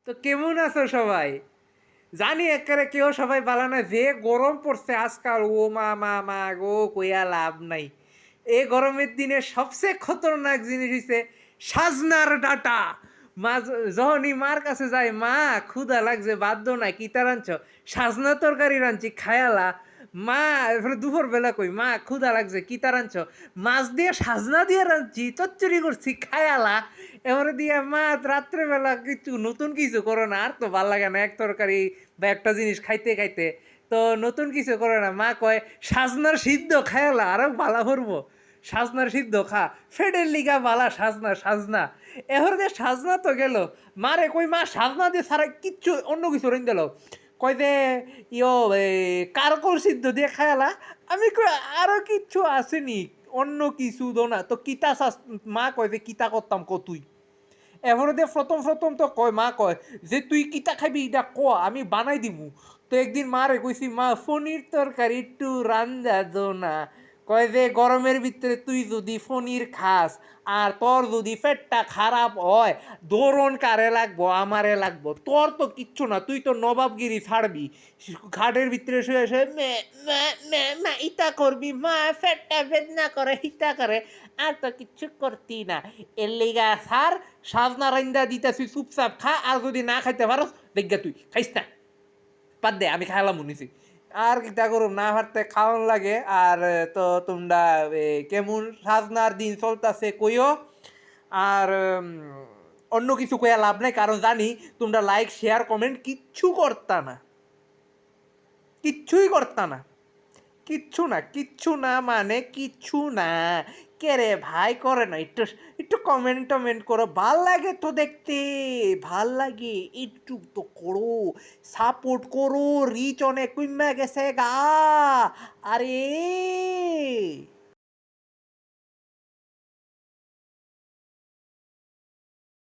তো কেমন আছো সবাই? জানি এক্কারে কেউ সবাই বালা না, যে গরম পড়ছে আজকাল, ও মা মা মা গো, কইয়া লাভ নাই। এই গরমের দিনে সবচেয়ে খতরনাক জিনিস হইছে সাজনার ডাঁটা। মা যখনই মার কাছে যায়, মা ক্ষুধা লাগছে, বাধ্য নাই, কিতা রাঁধছ? সাজনা তরকারি রাঁধছি, খায়ালা। মা এরপরে দুপুর বেলা কই, মা ক্ষুধা লাগছে, কিতা রাঁধছ? মাছ দিয়ে সাজনা দিয়ে রাঁধছি, চচ্চড়ি করছি, খায়ালা। এবারে দিয়ে মা রাত্রেবেলা কিছু নতুন কিছু করো না, আর তো ভাল লাগে না এক তরকারি বা একটা জিনিস খাইতে খাইতে। তো নতুন কিছু করে না, মা কয় সাজনার সিদ্ধ খায়ালা, আরো বালা ভরবো। সাজনার সিদ্ধ খা, ফেডের লিগা বালা সাজনা সাজনা। এবারে দিয়ে সাজনা তো গেল, মারে কই মা সাজনা দিয়ে সারা কিচ্ছু অন্য কিছু রেন দিল। কয় যে ইয়ো কারকল সিদ্ধ দিয়ে খায়ালা। আমি কই আরো কিচ্ছু আসেনি, অন্য কিছু দো না তো কিতা মা কয় যে কিতা করতাম তুই। এবারে দিয়ে প্রথম তো কয়, মা কয় যে তুই কিতা খাবি এটা ক, আমি বানাই দিমু। তো একদিন মারে কইছি, মা পনির তরকারি একটু রান্দা দো না। কয় যে গরমের ভিতরে তুই যদি পনির খাস আর তোর যদি পেটটা খারাপ হয়, দৌড়ন কারে লাগবো? আমারে লাগবো। তোর তো কিচ্ছু না, তুই তো নবাবগিরি ছাড়বি। ঘাটের ভিতরে শুয়ে শুয়ে মে মা মা মা ইতা করবি, মা পেটটা বেদনা করে, ইতা করে, আর তো কিচ্ছু করতি না। এর লিগা সার সাজনা রান্দা দিতেছি, চুপচাপ খা, আর যদি না খাইতে পারো দেখগা তুই খাইস না, বাদ দে, আমি খাইলাম শুনিছি। আর কিতা করুম, না পারতে খাওয়ান লাগে। আর তো তোমরা কেমন সাজনার দিন চলতেছে কইও। আর অন্য কিছু কইয়া লাভ নাই, কারণ জানি তোমরা লাইক শেয়ার কমেন্ট কিচ্ছু করতা না, কিচ্ছুই করতা না, কিচ্ছু না, কিচ্ছু না মানে কিচ্ছু না। কে রে ভাই করে না, একটু একটু কমেন্ট টমেন্ট করো, ভাল লাগে তো দেখতে, ভাল লাগে, একটু তো করো, সাপোর্ট করো, রিচ অনেক কমে গেছে গা। আরে